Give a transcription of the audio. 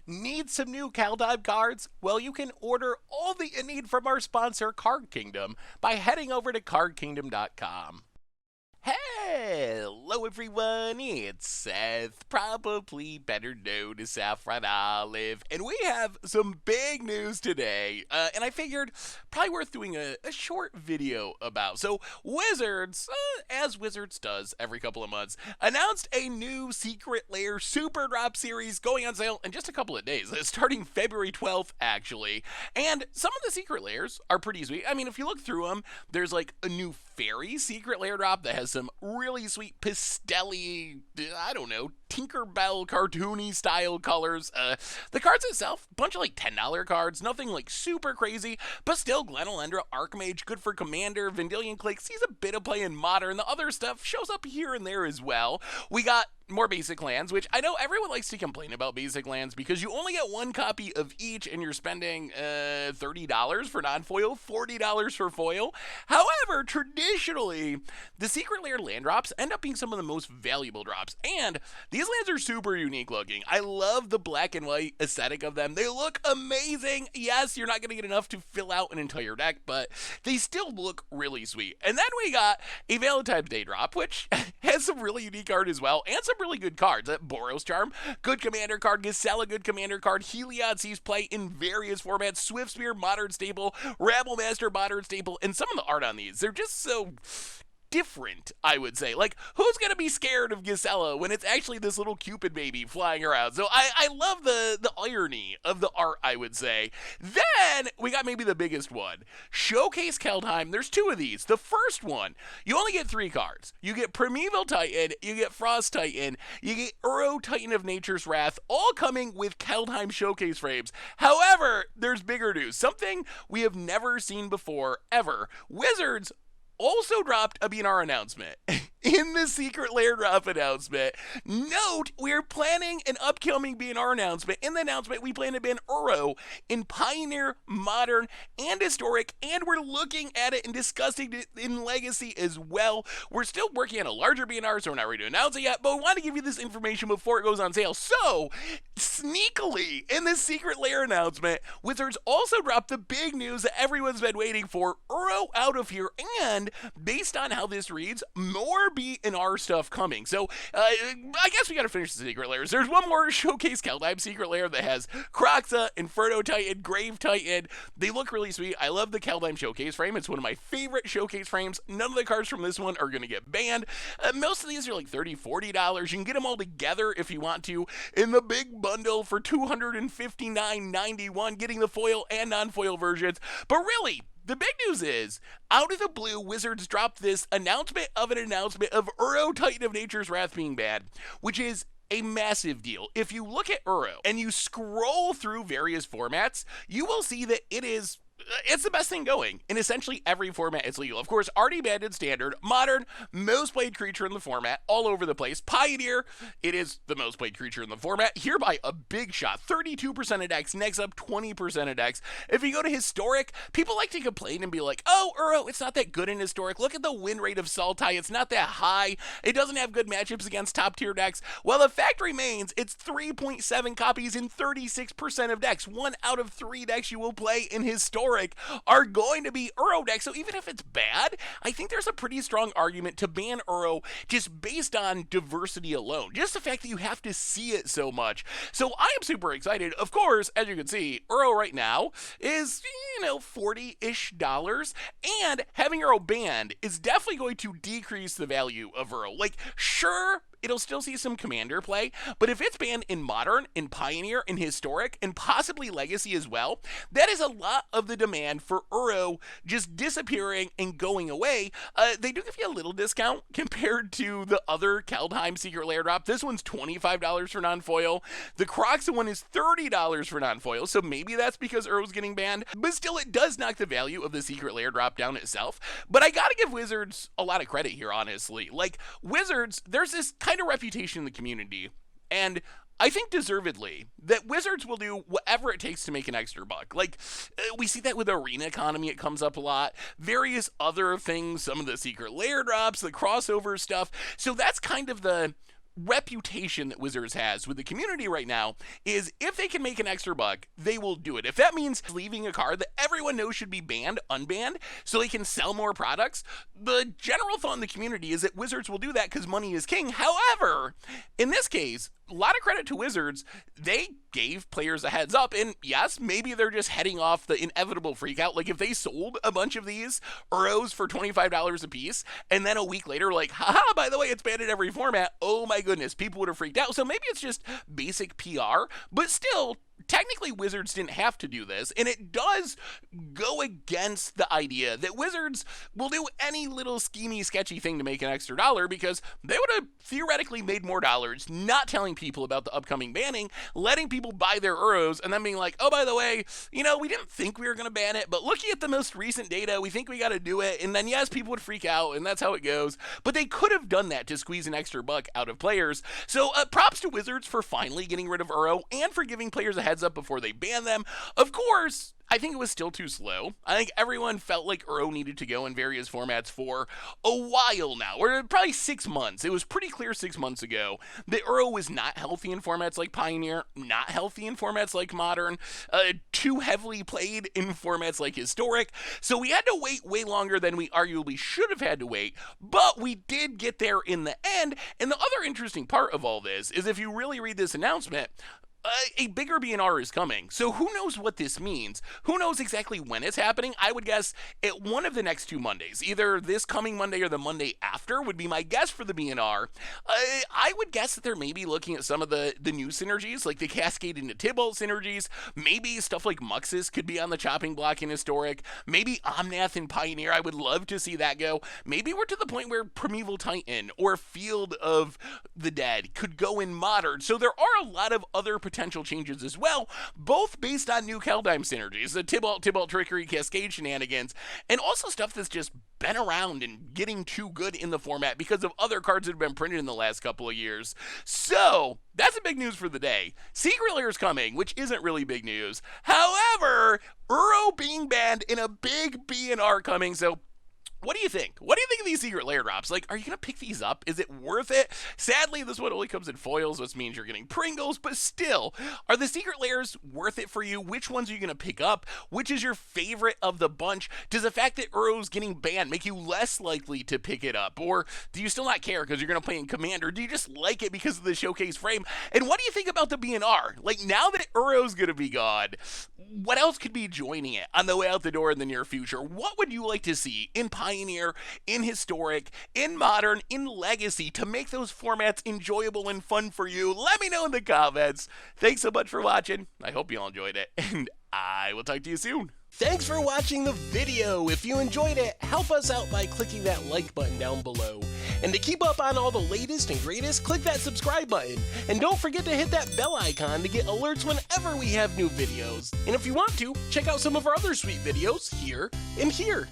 Need some new Kaldheim cards? Well, you can order all that you need from our sponsor, Card Kingdom, by heading over to cardkingdom.com. Hello everyone, it's Seth, probably better known as Saffron Olive, and we have some big news today, and I figured probably worth doing a short video about. So Wizards, as Wizards does every couple of months, announced a new Secret Lair Super Drop series going on sale in just a couple of days, starting February 12th actually, and some of the Secret Lairs are pretty sweet. I mean, if you look through them, there's like a new Fairy Secret Lair drop that has some really sweet pastelly, I don't know, Tinkerbell cartoony style colors. The cards itself, bunch of like $10 cards, nothing like super crazy, but still Glenelendra, Archmage, good for Commander, Vendilion Clique, sees a bit of play in Modern. The other stuff shows up here and there as well. We got more basic lands, which I know everyone likes to complain about basic lands because you only get one copy of each and you're spending $30 for non-foil, $40 for foil. However, traditionally, the Secret Lair land drops end up being some of the most valuable drops, and these lands are super unique looking. I love the black and white aesthetic of them. They look amazing. Yes, you're not going to get enough to fill out an entire deck, but they still look really sweet. And then we got a Valentine's Day drop, which has some really unique art as well, and some really good cards. Boros Charm, good commander card. Gisela, good commander card. Heliod sees play in various formats. Swiftspear, modern staple. Rabblemaster, modern staple. And some of the art on these, they're just so different, I would say. Like, who's gonna be scared of Gisela when it's actually this little Cupid baby flying around? So I love the irony of the art, I would say. Then we got maybe the biggest one. Showcase Kaldheim. There's two of these. The first one, you only get 3 cards. You get Primeval Titan, you get Frost Titan, you get Uro Titan of Nature's Wrath, all coming with Kaldheim Showcase frames. However, there's bigger news. Something we have never seen before, ever. Wizards also dropped a BNR announcement. In the Secret Lair drop announcement, note we're planning an upcoming BNR announcement. In the announcement, we plan to ban Uro in Pioneer, Modern, and Historic, and we're looking at it and discussing it in Legacy as well. We're still working on a larger BNR, so we're not ready to announce it yet, but we want to give you this information before it goes on sale. So, sneakily, in this Secret Lair announcement, Wizards also dropped the big news that everyone's been waiting for, Uro out of here, and based on how this reads, more BNR stuff coming. So, I guess we gotta finish the Secret Lairs. There's one more Showcase Kaldheim Secret Lair that has Kroxa, Inferno Titan, Grave Titan. They look really sweet. I love the Kaldheim Showcase frame. It's one of my favorite Showcase frames. None of the cards from this one are gonna get banned. Most of these are like $30, $40. You can get them all together if you want to in the big bundle for $259.91, getting the foil and non-foil versions. But really, the big news is, out of the blue, Wizards dropped this announcement of Uro Titan of Nature's Wrath being banned, which is a massive deal. If you look at Uro and you scroll through various formats, you will see that it's the best thing going. In essentially every format, it's legal. Of course, already banned in Standard. Modern, most played creature in the format, all over the place. Pioneer, it is the most played creature in the format. Hereby, a big shot. 32% of decks, next up 20% of decks. If you go to Historic, people like to complain and be like, oh, Uro, it's not that good in Historic. Look at the win rate of Sultai. It's not that high. It doesn't have good matchups against top tier decks. Well, the fact remains, it's 3.7 copies in 36% of decks. 1 out of 3 decks you will play in Historic are going to be Uro decks. So even if it's bad, I think there's a pretty strong argument to ban Uro just based on diversity alone. Just the fact that you have to see it so much. So I am super excited. Of course, as you can see, Uro right now is, $40-ish. And having Uro banned is definitely going to decrease the value of Uro. Like, sure, it'll still see some commander play, but if it's banned in Modern, in Pioneer, in Historic, and possibly Legacy as well, that is a lot of the demand for Uro just disappearing and going away. They do give you a little discount compared to the other Kaldheim Secret Lair drop. This one's $25 for non-foil. The Kroxa one is $30 for non-foil, so maybe that's because Uro's getting banned, but still it does knock the value of the Secret Lair drop down itself. But I gotta give Wizards a lot of credit here, honestly. Like, Wizards, there's this kind of reputation in the community, and I think deservedly, that Wizards will do whatever it takes to make an extra buck. Like, we see that with Arena Economy, it comes up a lot. Various other things, some of the Secret Lair drops, the crossover stuff. So that's kind of the reputation that Wizards has with the community right now is if they can make an extra buck, they will do it. If that means leaving a card that everyone knows should be banned, unbanned, so they can sell more products, the general thought in the community is that Wizards will do that because money is king. However, in this case, a lot of credit to Wizards. They gave players a heads up, and yes, maybe they're just heading off the inevitable freak out. Like if they sold a bunch of these Uros for $25 a piece, and then a week later, like, haha, by the way, it's banned in every format. Oh my goodness, people would have freaked out. So maybe it's just basic PR, but still, technically Wizards didn't have to do this, and it does go against the idea that Wizards will do any little schemy, sketchy thing to make an extra dollar, because they would have theoretically made more dollars not telling people about the upcoming banning, letting people buy their Uros, and then being like, oh, by the way, we didn't think we were going to ban it, but looking at the most recent data, we think we got to do it, and then yes, people would freak out, and that's how it goes. But they could have done that to squeeze an extra buck out of players. So props to Wizards for finally getting rid of Uro and for giving players a heads up before they ban them. Of course, I think it was still too slow. I think everyone felt like Uro needed to go in various formats for a while now, or probably 6 months. It was pretty clear 6 months ago that Uro was not healthy in formats like Pioneer, not healthy in formats like Modern, too heavily played in formats like Historic. So we had to wait way longer than we arguably should have had to wait, but we did get there in the end. And the other interesting part of all this is if you really read this announcement, a bigger BNR is coming. So who knows what this means? Who knows exactly when it's happening? I would guess at one of the next 2 Mondays. Either this coming Monday or the Monday after would be my guess for the BNR. I would guess that they're maybe looking at some of the new synergies, like the Cascade into Tybalt synergies. Maybe stuff like Muxus could be on the chopping block in Historic. Maybe Omnath and Pioneer. I would love to see that go. Maybe we're to the point where Primeval Titan or Field of the Dead could go in Modern. So there are a lot of other potential changes as well, both based on new Kaldheim synergies, the Tybalt Trickery, Cascade shenanigans, and also stuff that's just been around and getting too good in the format because of other cards that have been printed in the last couple of years. So that's the big news for the day. Secret Lair is coming, which isn't really big news. However, Uro being banned in a big BNR coming, so what do you think? What do you think of these Secret Lair drops? Like, are you going to pick these up? Is it worth it? Sadly, this one only comes in foils, which means you're getting Pringles, but still, are the Secret Lairs worth it for you? Which ones are you going to pick up? Which is your favorite of the bunch? Does the fact that Uro's getting banned make you less likely to pick it up? Or do you still not care because you're going to play in Commander? Do you just like it because of the showcase frame? And what do you think about the BNR? Like, now that Uro's going to be gone, what else could be joining it on the way out the door in the near future? What would you like to see in Pioneer, in Historic, in Modern, in Legacy to make those formats enjoyable and fun for you? Let me know in the comments. Thanks so much for watching. I hope you all enjoyed it, and I will talk to you soon. Thanks for watching the video. If you enjoyed it, help us out by clicking that like button down below. And to keep up on all the latest and greatest, click that subscribe button. And don't forget to hit that bell icon to get alerts whenever we have new videos. And if you want to, check out some of our other sweet videos here and here.